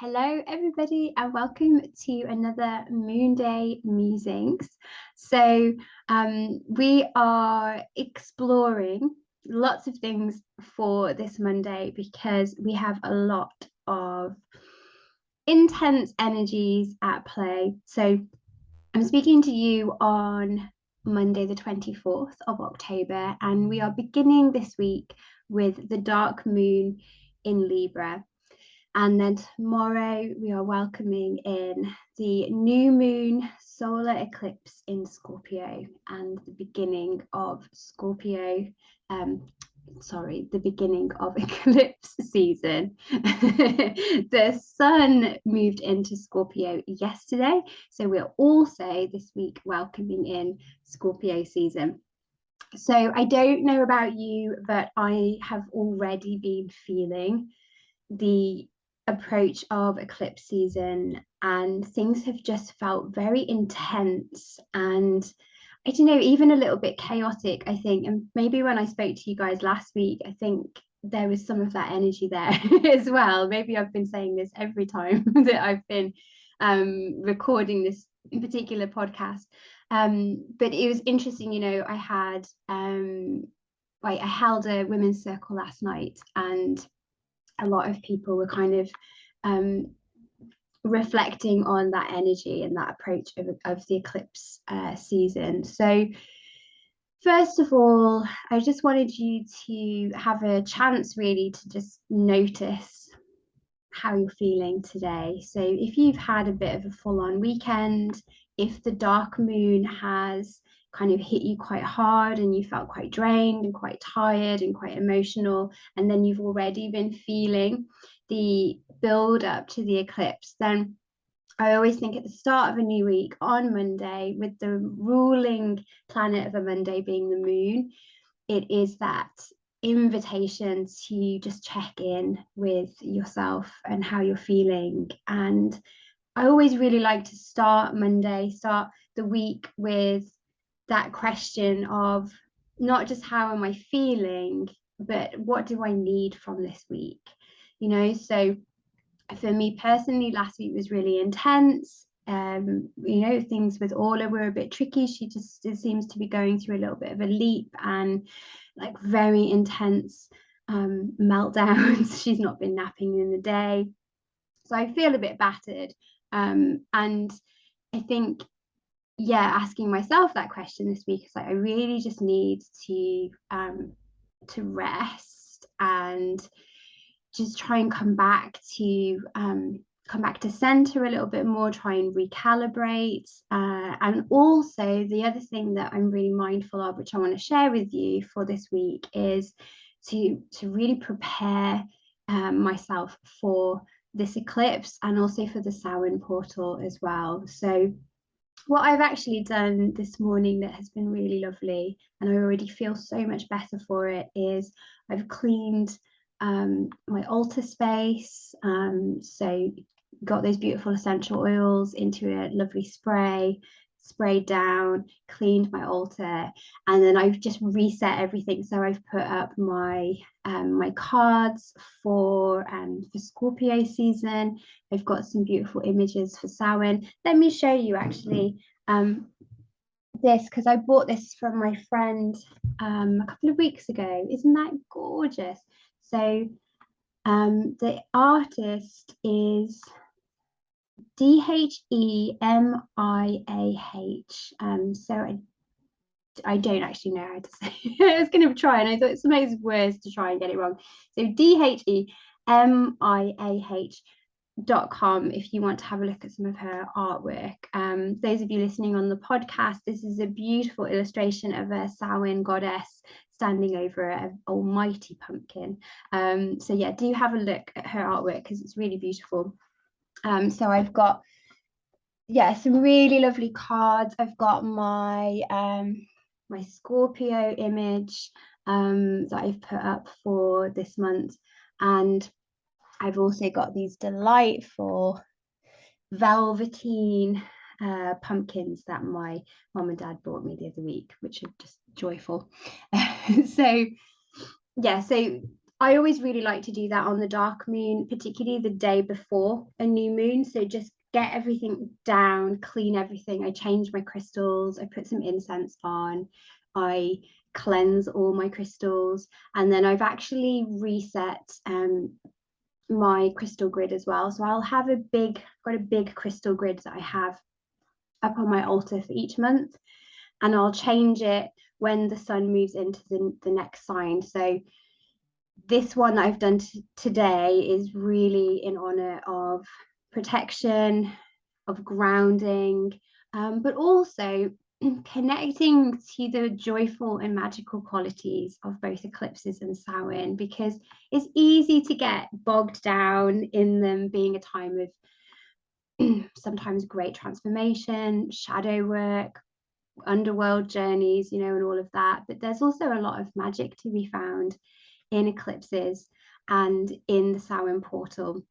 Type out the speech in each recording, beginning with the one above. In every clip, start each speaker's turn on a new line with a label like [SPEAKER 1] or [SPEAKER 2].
[SPEAKER 1] Hello, everybody, and welcome to another Moonday Musings. So, we are exploring lots of things for this Monday because we have a lot of intense energies at play. So, I'm speaking to you on Monday, the 24th of October, and we are beginning this week with the dark moon in Libra. And then tomorrow we are welcoming in the new moon solar eclipse in Scorpio and the beginning of the beginning of eclipse season. The sun moved into Scorpio yesterday, so we're also this week welcoming in Scorpio season. So I don't know about you, but I have already been feeling the approach of eclipse season, and things have just felt very intense and I don't know, even a little bit chaotic, I think. And maybe when I spoke to you guys last week, I think there was some of that energy there as well. Maybe I've been saying this every time that I've been recording this particular podcast. But it was interesting, I had I held a women's circle last night, and a lot of people were kind of reflecting on that energy and that approach of the eclipse season. So first of all, I just wanted you to have a chance really to just notice how you're feeling today. So if you've had a bit of a full-on weekend, if the dark moon has kind of hit you quite hard and you felt quite drained and quite tired and quite emotional, and then you've already been feeling the build up to the eclipse, then I always think at the start of a new week on Monday, with the ruling planet of a Monday being the moon, it is that invitation to just check in with yourself and how you're feeling. And I always really like to start the week with that question of not just how am I feeling, but what do I need from this week? So for me personally, last week was really intense. Things with Orla were a bit tricky. She just seems to be going through a little bit of a leap and like very intense meltdowns. She's not been napping in the day, so I feel a bit battered. And I think, asking myself that question this week is like, I really just need to rest and just try and come back to center a little bit more, try and recalibrate. And also the other thing that I'm really mindful of, which I want to share with you for this week, is to really prepare myself for this eclipse and also for the Samhain portal as well. So what I've actually done this morning that has been really lovely, and I already feel so much better for it, is I've cleaned my altar space. So got those beautiful essential oils into a lovely spray, sprayed down, cleaned my altar, and then I've just reset everything. So I've put up my cards for Scorpio season. I've got some beautiful images for Samhain. Let me show you actually this, because I bought this from my friend a couple of weeks ago. Isn't that gorgeous? So the artist is Dhemiah. So I don't actually know how to say it. I was going to try, and I thought it's some of those words to try and get it wrong. So Dhemiah.com if you want to have a look at some of her artwork. Those of you listening on the podcast, this is a beautiful illustration of a Samhain goddess standing over an almighty pumpkin. So yeah, do have a look at her artwork because it's really beautiful. So I've got some really lovely cards. I've got my my Scorpio image that I've put up for this month, and I've also got these delightful velveteen pumpkins that my mom and dad brought me the other week, which are just joyful. So I always really like to do that on the dark moon, particularly the day before a new moon. So just get everything down, clean everything. I change my crystals, I put some incense on, I cleanse all my crystals, and then I've actually reset my crystal grid as well. So I'll have got a big crystal grid that I have up on my altar for each month, and I'll change it when the sun moves into the next sign. So this one that I've done today is really in honor of protection, of grounding, but also connecting to the joyful and magical qualities of both eclipses and Samhain, because it's easy to get bogged down in them being a time of sometimes great transformation, shadow work, underworld journeys, and all of that. But there's also a lot of magic to be found in eclipses and in the Samhain portal.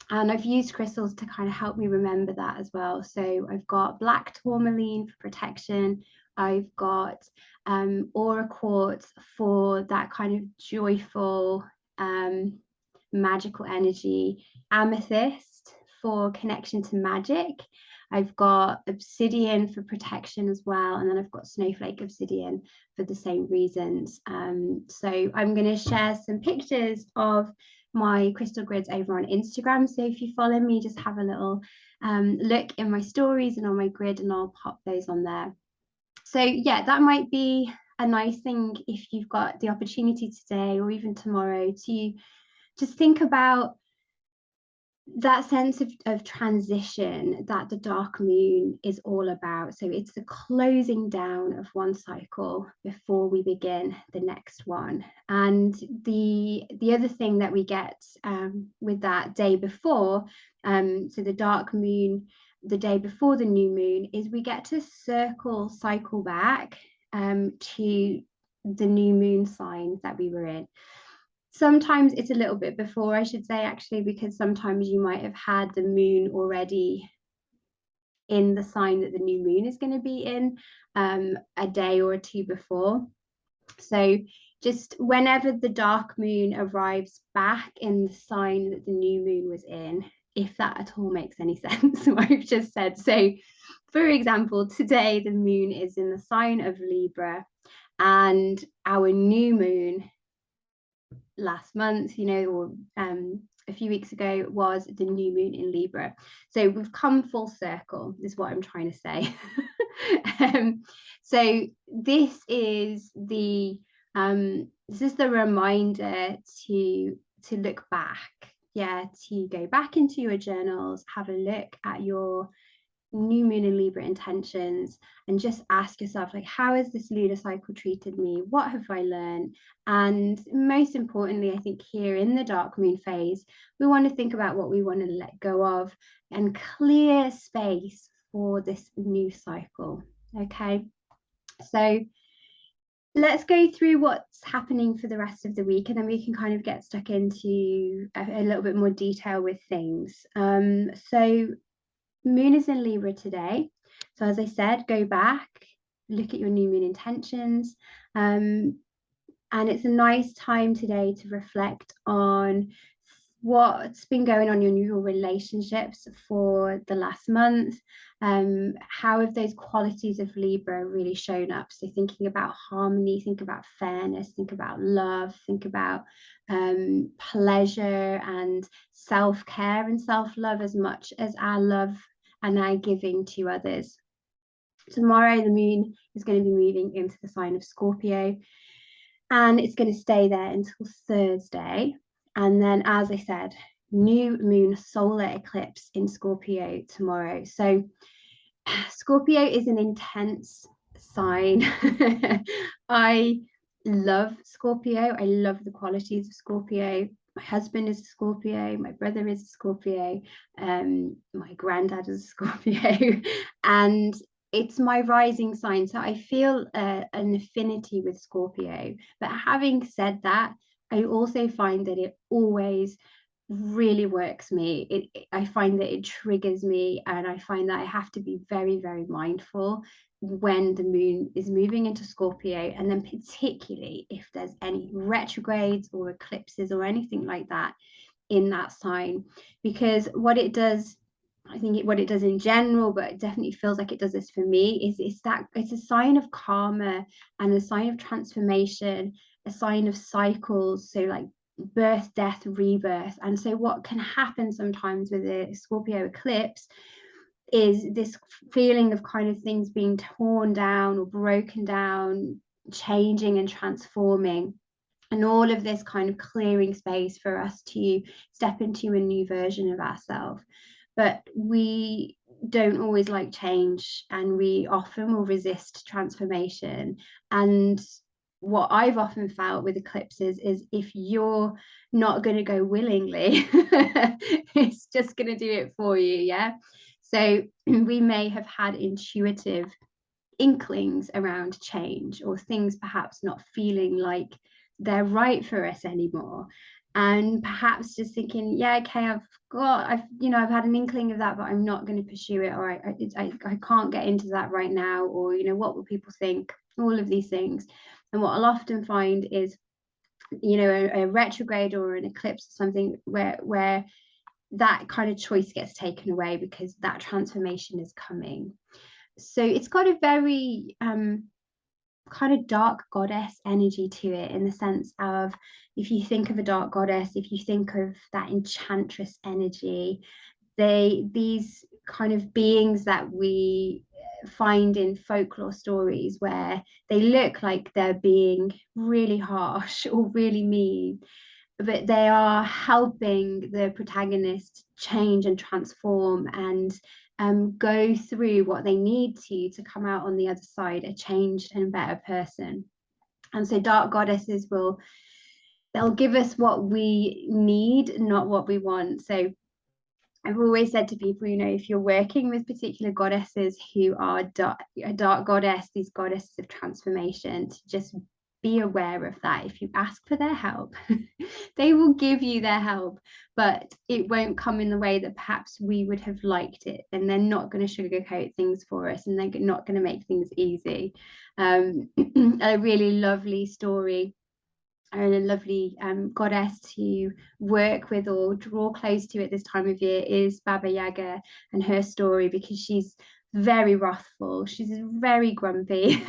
[SPEAKER 1] And I've used crystals to kind of help me remember that as well. So I've got black tourmaline for protection. I've got aura quartz for that kind of joyful, magical energy. Amethyst for connection to magic. I've got obsidian for protection as well. And then I've got snowflake obsidian for the same reasons. So I'm going to share some pictures of my crystal grids over on Instagram. So if you follow me, just have a little look in my stories and on my grid, and I'll pop those on there. So yeah, that might be a nice thing if you've got the opportunity today or even tomorrow to just think about that sense of transition that the dark moon is all about. So it's the closing down of one cycle before we begin the next one. And the other thing that we get with that day before, so the dark moon, the day before the new moon, is we get to cycle back to the new moon sign that we were in. Sometimes it's a little bit before, I should say, actually, because sometimes you might have had the moon already in the sign that the new moon is going to be in a day or two before. So just whenever the dark moon arrives back in the sign that the new moon was in, if that at all makes any sense, what I've just said. So for example, today the moon is in the sign of Libra, and our new moon last month, or a few weeks ago, was the new moon in Libra. So we've come full circle, is what I'm trying to say. So this is the reminder to look back, to go back into your journals, have a look at your new moon in Libra intentions, and just ask yourself, like, how has this lunar cycle treated me? What have I learned? And most importantly, I think here in the dark moon phase, we want to think about what we want to let go of and clear space for this new cycle. Okay, so let's go through what's happening for the rest of the week, and then we can kind of get stuck into a little bit more detail with things. So Moon is in Libra today. So as I said, go back, look at your new moon intentions. And it's a nice time today to reflect on what's been going on in your relationships for the last month. How have those qualities of Libra really shown up? So thinking about harmony, think about fairness, think about love, think about pleasure and self-care and self-love, as much as our love and our giving to others. Tomorrow the moon is going to be moving into the sign of Scorpio, and it's going to stay there until Thursday. And then, as I said, new moon solar eclipse in Scorpio tomorrow. So Scorpio is an intense sign. I love Scorpio. I love the qualities of Scorpio. My husband is a Scorpio. My brother is a Scorpio. My granddad is a Scorpio. And it's my rising sign. So I feel an affinity with Scorpio. But having said that, I also find that it always really works me. I find that it triggers me, and I find that I have to be very, very mindful when the moon is moving into Scorpio, and then particularly if there's any retrogrades or eclipses or anything like that in that sign, because what it does, I think what it does in general, but it definitely feels like it does this for me, is that it's a sign of karma and a sign of transformation, a sign of cycles. So like birth, death, rebirth. And so what can happen sometimes with a Scorpio eclipse is this feeling of kind of things being torn down or broken down, changing and transforming, and all of this kind of clearing space for us to step into a new version of ourselves. But we don't always like change, and we often will resist transformation. And what I've often felt with eclipses is if you're not going to go willingly, it's just going to do it for you. Yeah. So we may have had intuitive inklings around change, or things perhaps not feeling like they're right for us anymore, and perhaps just thinking, yeah, okay, I've had an inkling of that, but I'm not going to pursue it, or I can't get into that right now, or what will people think, all of these things. And what I'll often find is a retrograde or an eclipse or something where that kind of choice gets taken away because that transformation is coming. So it's got a very kind of dark goddess energy to it, in the sense of, if you think of a dark goddess, if you think of that enchantress energy, these kind of beings that we find in folklore stories, where they look like they're being really harsh or really mean, but they are helping the protagonist change and transform, and go through what they need to come out on the other side a changed and better person. And so dark goddesses they'll give us what we need, not what we want. So I've always said to people, if you're working with particular goddesses who are a dark goddess, these goddesses of transformation, to just be aware of that. If you ask for their help, they will give you their help, but it won't come in the way that perhaps we would have liked it. And they're not going to sugarcoat things for us, and they're not going to make things easy. A really lovely story, and a lovely goddess to work with or draw close to at this time of year is Baba Yaga, and her story, because she's very wrathful, she's very grumpy,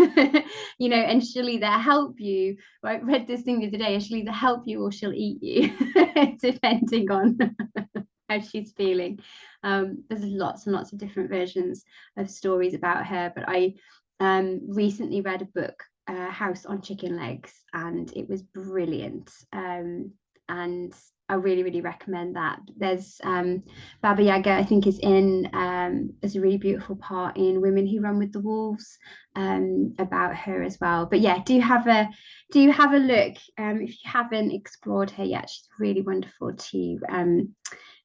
[SPEAKER 1] and she'll either help you. I read this thing the other day, she'll either help you or she'll eat you, depending on how she's feeling. There's lots and lots of different versions of stories about her, but I recently read a book, House on Chicken Legs, and it was brilliant. And I really, really recommend that. There's Baba Yaga, I think, is in there's a really beautiful part in Women Who Run with the Wolves about her as well. But yeah, do have a look if you haven't explored her yet. She's really wonderful to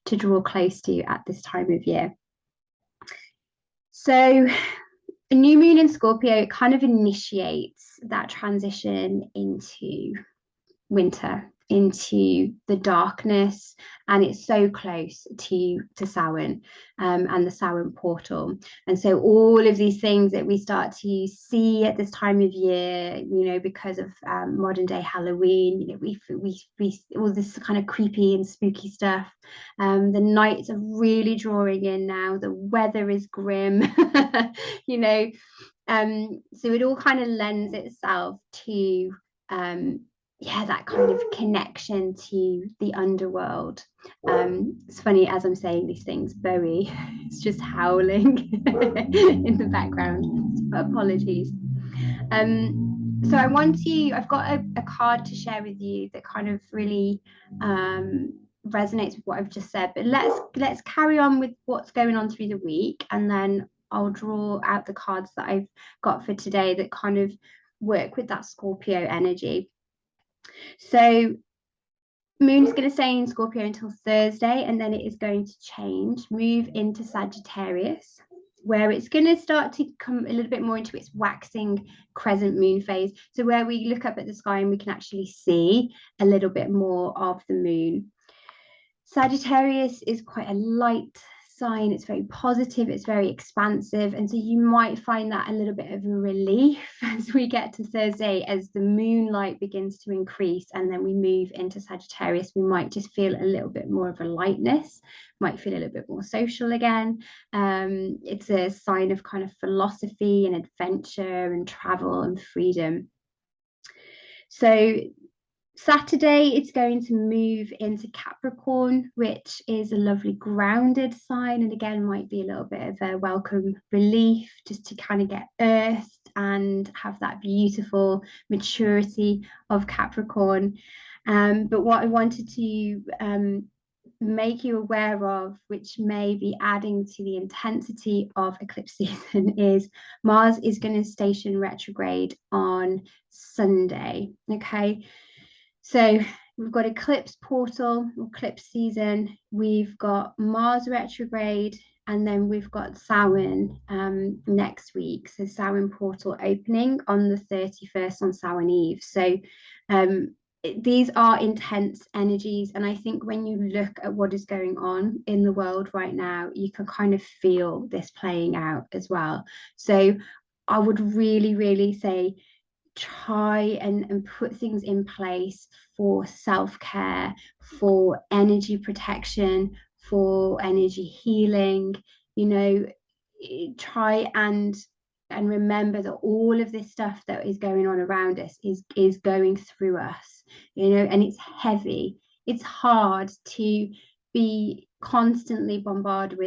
[SPEAKER 1] draw close to at this time of year. So a new moon in Scorpio kind of initiates that transition into winter, into the darkness, and it's so close to Samhain and the Samhain portal. And so all of these things that we start to see at this time of year, because of modern day Halloween, we all this kind of creepy and spooky stuff. The nights are really drawing in now. The weather is grim, so it all kind of lends itself to that kind of connection to the underworld. It's funny, as I'm saying these things, Bowie is just howling in the background. Apologies. So I've got a card to share with you that kind of really resonates with what I've just said. But let's carry on with what's going on through the week, and then I'll draw out the cards that I've got for today that kind of work with that Scorpio energy. So Moon is going to stay in Scorpio until Thursday, and then it is going to move into Sagittarius, where it's going to start to come a little bit more into its waxing crescent moon phase. So where we look up at the sky and we can actually see a little bit more of the moon. Sagittarius is quite a light sign. It's very positive, it's very expansive. And so you might find that a little bit of a relief as we get to Thursday, as the moonlight begins to increase and then we move into Sagittarius. We might just feel a little bit more of a lightness, might feel a little bit more social again. It's a sign of kind of philosophy and adventure and travel and freedom. So Saturday, it's going to move into Capricorn, which is a lovely grounded sign, and again, might be a little bit of a welcome relief just to kind of get earthed and have that beautiful maturity of Capricorn. But what I wanted to make you aware of, which may be adding to the intensity of eclipse season, is Mars is going to station retrograde on Sunday. Okay. So we've got eclipse portal, eclipse season, we've got Mars retrograde, and then we've got Samhain next week. So Samhain portal opening on the 31st on Samhain Eve. So these are intense energies. And I think when you look at what is going on in the world right now, you can kind of feel this playing out as well. So I would really, really say, try and put things in place for self-care, for energy protection, for energy healing. You know, try and remember that all of this stuff that is going on around us is going through us, you know, and it's heavy. It's hard to be constantly bombarded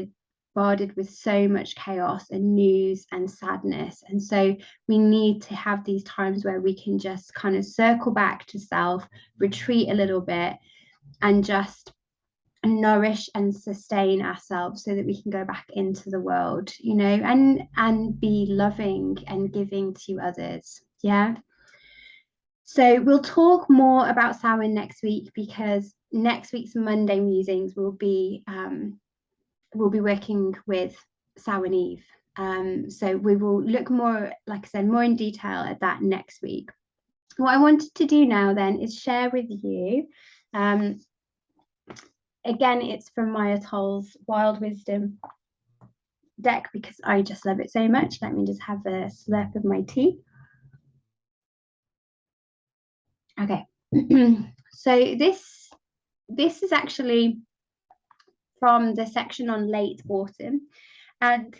[SPEAKER 1] with so much chaos and news and sadness. And so we need to have these times where we can just kind of circle back to self, retreat a little bit, and just nourish and sustain ourselves so that we can go back into the world, you know, and be loving and giving to others. Yeah. So we'll talk more about Samhain next week, because next week's Moonday Musings will be working with Samhain Eve. So we will look more, like I said, more in detail at that next week. What I wanted to do now then is share with you, again, it's from Maya Toll's Wild Wisdom deck, because I just love it so much. Let me just have a slurp of my tea. Okay. So this is actually from the section on late autumn. And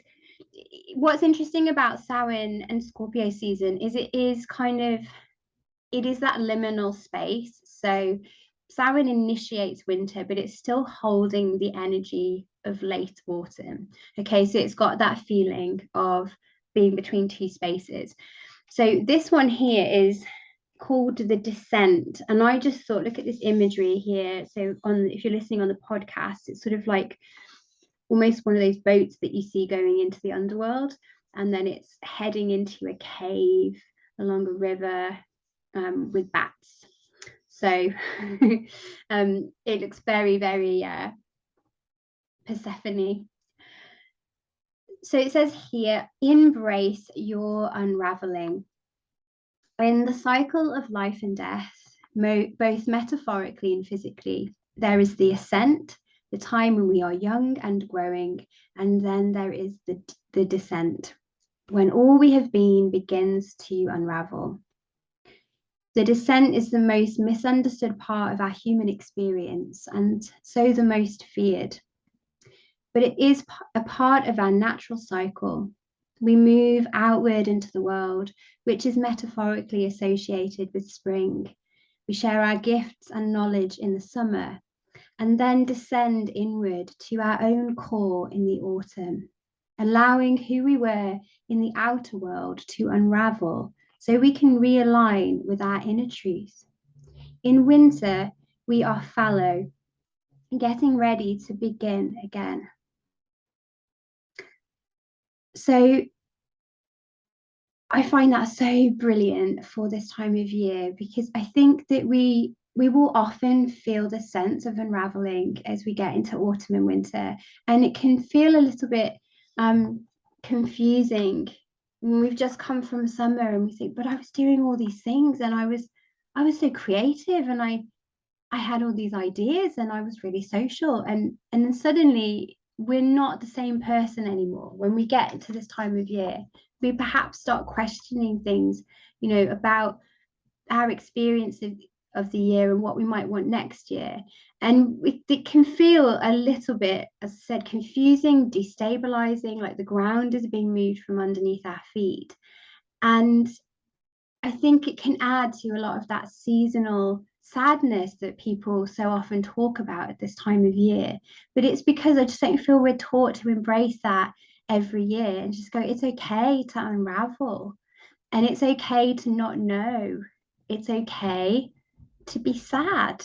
[SPEAKER 1] what's interesting about Samhain and Scorpio season is it is that liminal space. So Samhain initiates winter, but it's still holding the energy of late autumn. Okay, so it's got that feeling of being between two spaces. So this one here is called The Descent, and I just thought, look at this imagery here. So if you're listening on the podcast, it's sort of like almost one of those boats that you see going into the underworld, and then it's heading into a cave along a river with bats. So it looks very, very Persephone. So it says here, embrace your unraveling. In the cycle of life and death, both metaphorically and physically, there is the ascent, the time when we are young and growing, and then there is the descent, when all we have been begins to unravel. The descent is the most misunderstood part of our human experience, and so the most feared. But it is a part of our natural cycle. We move outward into the world, which is metaphorically associated with spring. We share our gifts and knowledge in the summer, and then descend inward to our own core in the autumn, allowing who we were in the outer world to unravel so we can realign with our inner truth. In winter, we are fallow, getting ready to begin again. So I find that so brilliant for this time of year, because I think that we will often feel the sense of unraveling as we get into autumn and winter, and it can feel a little bit confusing when we've just come from summer and we think, but I was doing all these things and I was so creative, and I I had all these ideas and I was really social, and then suddenly we're not the same person anymore. When we get to this time of year, we perhaps start questioning things, about our experience of the year and what we might want next year. And it can feel a little bit, as I said, confusing, destabilizing, like the ground is being moved from underneath our feet. And I think it can add to a lot of that seasonal sadness that people so often talk about at this time of year. But it's because I just don't feel we're taught to embrace that every year and just go, it's okay to unravel, and it's okay to not know. It's okay to be sad.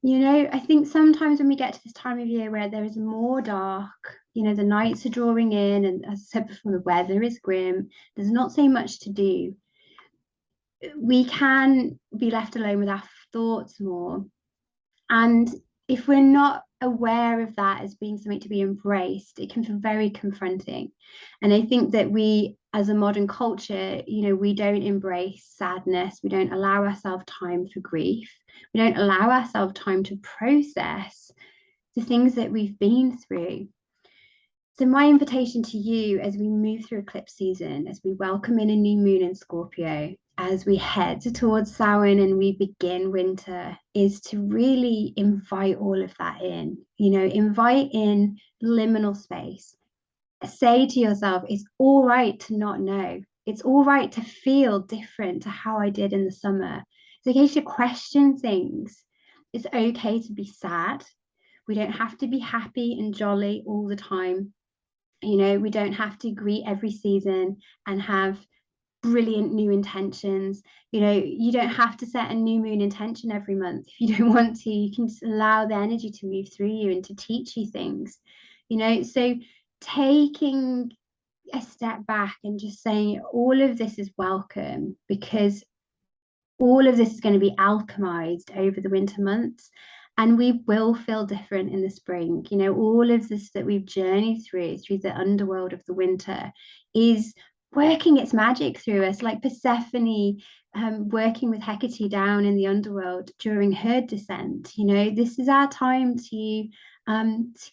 [SPEAKER 1] I think sometimes when we get to this time of year where there is more dark, the nights are drawing in, and as I said before, the weather is grim, there's not so much to do. We can be left alone with our thoughts more. And if we're not aware of that as being something to be embraced, it can feel very confronting. And I think that we, as a modern culture, we don't embrace sadness. We don't allow ourselves time for grief. We don't allow ourselves time to process the things that we've been through. So my invitation to you as we move through eclipse season, as we welcome in a new moon in Scorpio, as we head towards Samhain and we begin winter, is to really invite all of that in. Invite in liminal space. Say to yourself, it's all right to not know. It's all right to feel different to how I did in the summer. It's okay to question things. It's okay to be sad. We don't have to be happy and jolly all the time. We don't have to greet every season and have brilliant new intentions. You don't have to set a new moon intention every month if you don't want to. You can just allow the energy to move through you and to teach you things. So taking a step back and just saying all of this is welcome, because all of this is going to be alchemized over the winter months, and we will feel different in the spring. All of this that we've journeyed through the underworld of the winter is working its magic through us, like Persephone working with Hecate down in the underworld during her descent. This is our time to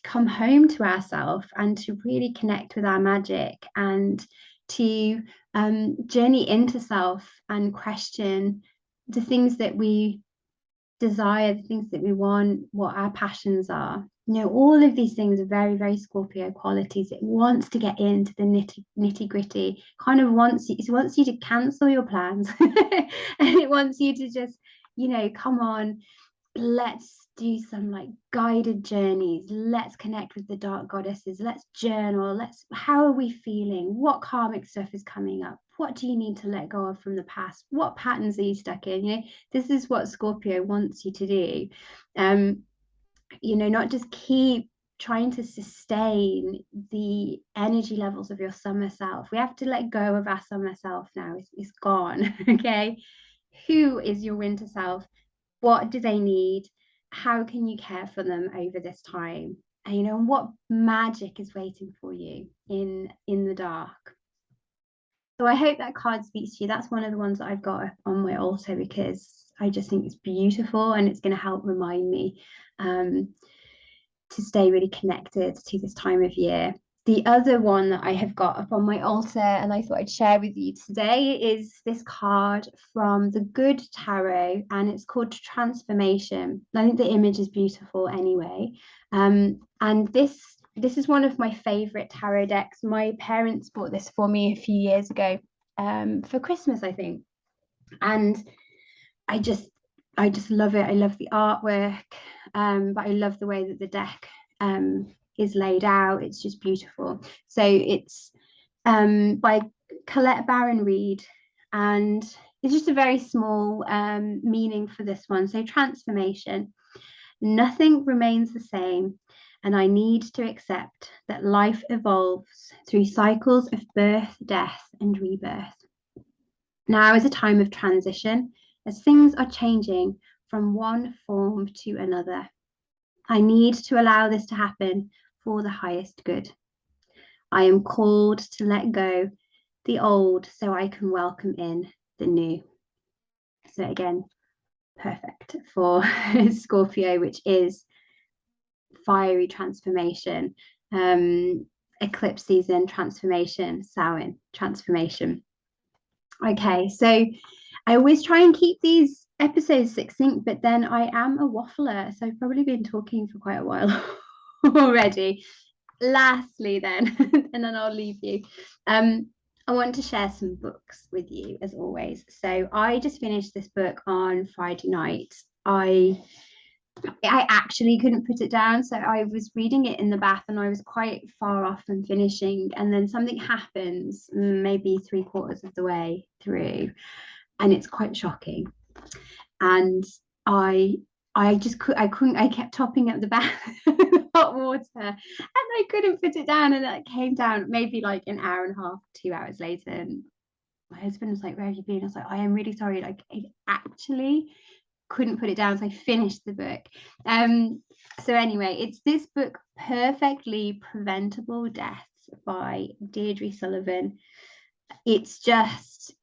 [SPEAKER 1] come home to ourselves and to really connect with our magic, and to journey into self and question the things that we desire, the things that we want, what our passions are. All of these things are very, very Scorpio qualities. It wants to get into the nitty gritty, kind of it wants you to cancel your plans and it wants you to just, come on, let's do some like guided journeys. Let's connect with the dark goddesses. Let's journal. How are we feeling? What karmic stuff is coming up? What do you need to let go of from the past? What patterns are you stuck in? This is what Scorpio wants you to do. Not just keep trying to sustain the energy levels of your summer self. We have to let go of our summer self now. It's gone. Okay. Who is your winter self? What do they need? How can you care for them over this time? And what magic is waiting for you in the dark? So I hope that card speaks to you. That's one of the ones that I've got on my altar because I just think it's beautiful, and it's going to help remind me to stay really connected to this time of year. The other one that I have got up on my altar and I thought I'd share with you today is this card from the Good Tarot, and it's called Transformation. I think the image is beautiful anyway. And this is one of my favorite tarot decks. My parents bought this for me a few years ago for Christmas, I think. And I just love it. I love the artwork, but I love the way that the deck is laid out. It's just beautiful. So it's by Colette Baron Reed, and it's just a very small meaning for this one. So transformation. Nothing remains the same, and I need to accept that life evolves through cycles of birth, death, and rebirth. Now is a time of transition, as things are changing from one form to another. I need to allow this to happen for the highest good. I am called to let go the old so I can welcome in the new. So again, perfect for Scorpio, which is fiery transformation, eclipse season transformation, Samhain transformation. Okay, so I always try and keep these episodes succinct, but then I am a waffler, so I've probably been talking for quite a while already. Lastly, then, and then I'll leave you. I want to share some books with you, as always. So I just finished this book on Friday night. I actually couldn't put it down. So I was reading it in the bath and I was quite far off from finishing. And then something happens, maybe 3/4 of the way through, and it's quite shocking. And I just couldn't, I kept topping up the bath with hot water and I couldn't put it down. And it came down maybe like an hour and a half, 2 hours later. And my husband was like, "Where have you been?" I was like, "I am really sorry. Like, I actually couldn't put it down." So I finished the book. So anyway, it's this book, Perfectly Preventable Deaths by Deirdre Sullivan. It's just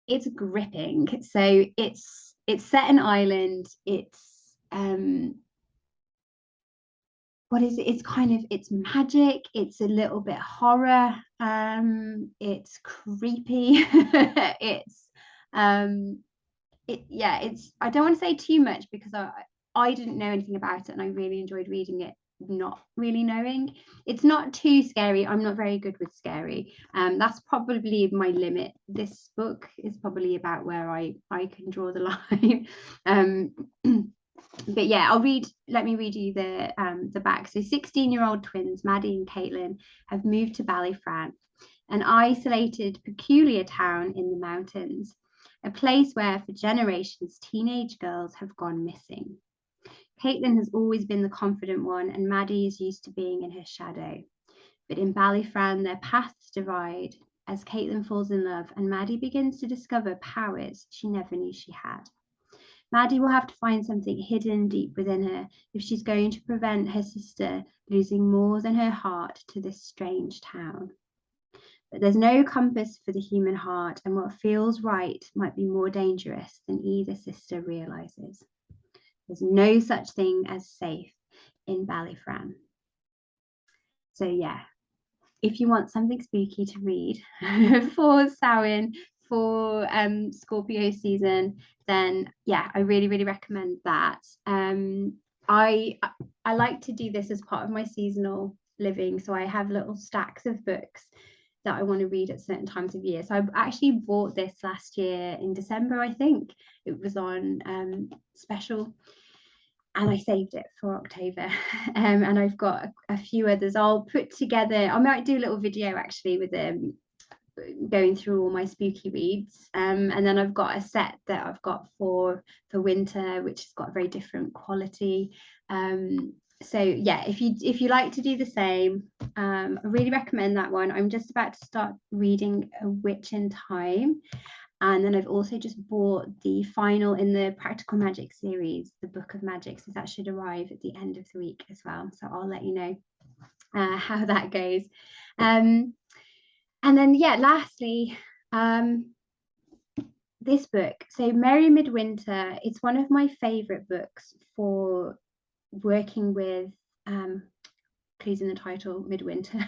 [SPEAKER 1] it's gripping. So it's set in Ireland. It's what is it? It's kind of, it's magic. It's a little bit horror. It's creepy. It's yeah, it's, I don't want to say too much because I didn't know anything about it and I really enjoyed reading it not really knowing. It's not too scary. I'm not very good with scary. That's probably my limit. This book is probably about where I can draw the line. But yeah, let me read you the back. So 16-year-old twins Maddie and Caitlin have moved to Ballyfran, an isolated, peculiar town in the mountains, a place where for generations teenage girls have gone missing. Caitlin has always been the confident one, and Maddie is used to being in her shadow. But in Ballyfran, their paths divide as Caitlin falls in love and Maddie begins to discover powers she never knew she had. Maddie will have to find something hidden deep within her if she's going to prevent her sister losing more than her heart to this strange town. But there's no compass for the human heart, and what feels right might be more dangerous than either sister realizes. There's no such thing as safe in Ballyfran. So yeah, if you want something spooky to read for Samhain, for Scorpio season, then yeah, I really, really recommend that. I like to do this as part of my seasonal living. So I have little stacks of books that I want to read at certain times of year. So I actually bought this last year in December, I think. It was on special and I saved it for October. And I've got a few others I'll put together. I might do a little video actually with going through all my spooky reads. And then I've got a set that I've got for winter, which has got a very different quality. So yeah, if you like to do the same, I really recommend that one. I'm just about to start reading A Witch in Time. And then I've also just bought the final in the Practical Magic series, the Book of Magic. So that should arrive at the end of the week as well. So I'll let you know how that goes. And then, yeah, lastly, this book. So Merry Midwinter, it's one of my favorite books for working with, clues in the title, midwinter.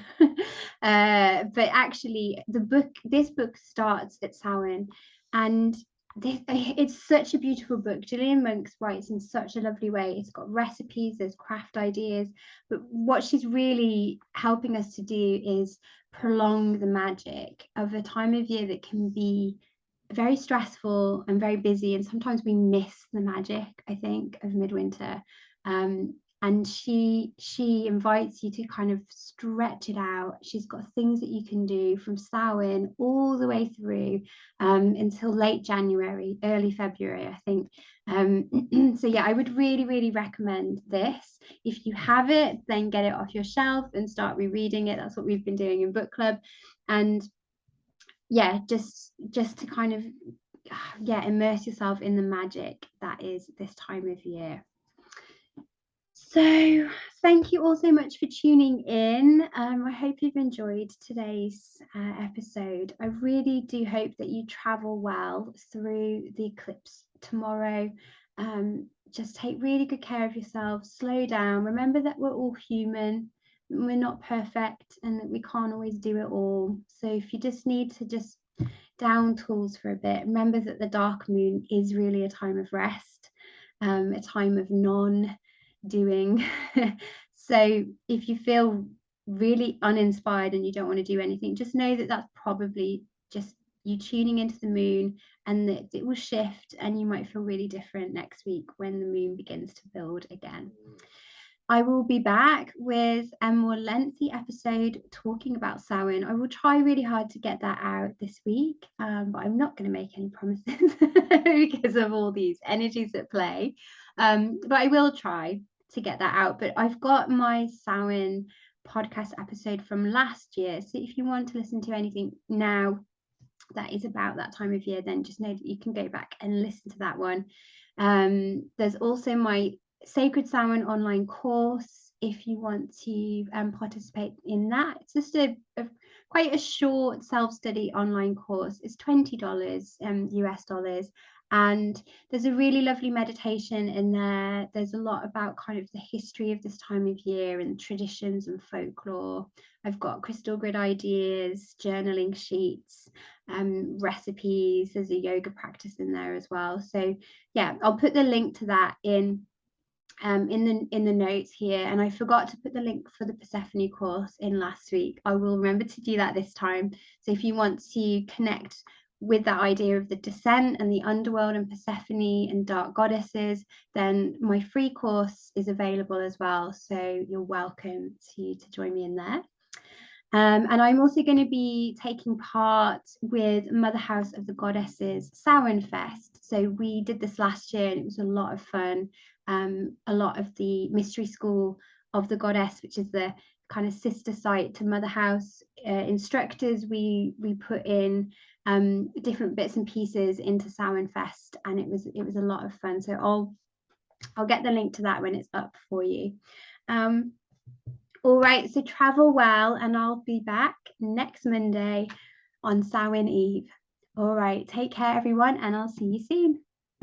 [SPEAKER 1] But actually this book starts at Samhain, and it's such a beautiful book. Gillian Monks writes in such a lovely way. It's got recipes, there's craft ideas, but what she's really helping us to do is prolong the magic of a time of year that can be very stressful and very busy, and sometimes we miss the magic, I think, of midwinter. And she invites you to kind of stretch it out. She's got things that you can do from Samhain all the way through until late January, early February, I think. So yeah, I would really, really recommend this. If you have it, then get it off your shelf and start rereading it. That's what we've been doing in book club. And yeah, just to kind of immerse yourself in the magic that is this time of year. So thank you all so much for tuning in. I hope you've enjoyed today's episode. I really do hope that you travel well through the eclipse tomorrow. Just take really good care of yourself, slow down, remember that we're all human, we're not perfect, and that we can't always do it all. So if you just need to just down tools for a bit, remember that the dark moon is really a time of rest, a time of non-doing. So if you feel really uninspired and you don't want to do anything, just know that that's probably just you tuning into the moon, and that it will shift and you might feel really different next week when the moon begins to build again. I will be back with a more lengthy episode talking about Samhain. I will try really hard to get that out this week, but I'm not going to make any promises because of all these energies at play. But I will try to get that out. But I've got my Samhain podcast episode from last year. So if you want to listen to anything now that is about that time of year, then just know that you can go back and listen to that one. There's also my Sacred Samhain online course if you want to participate in that. It's just quite a short self-study online course. It's $20 US dollars, and there's a really lovely meditation in there. There's a lot about kind of the history of this time of year and traditions and folklore. I've got crystal grid ideas, journaling sheets, recipes. There's a yoga practice in there as well. So yeah, I'll put the link to that in the notes here, and I forgot to put the link for the Persephone course in last week. I will remember to do that this time. So if you want to connect with that idea of the descent and the underworld and Persephone and dark goddesses, then my free course is available as well. So you're welcome to join me in there. And I'm also going to be taking part with Mother House of the Goddesses Samhain Fest. So we did this last year and it was a lot of fun. A lot of the Mystery School of the Goddess, which is the kind of sister site to Mother House instructors, we put in different bits and pieces into Samhain Fest, and it was a lot of fun. So I'll get the link to that when it's up for you. All right, so travel well, and I'll be back next Monday on Samhain Eve. All right, take care, everyone, and I'll see you soon.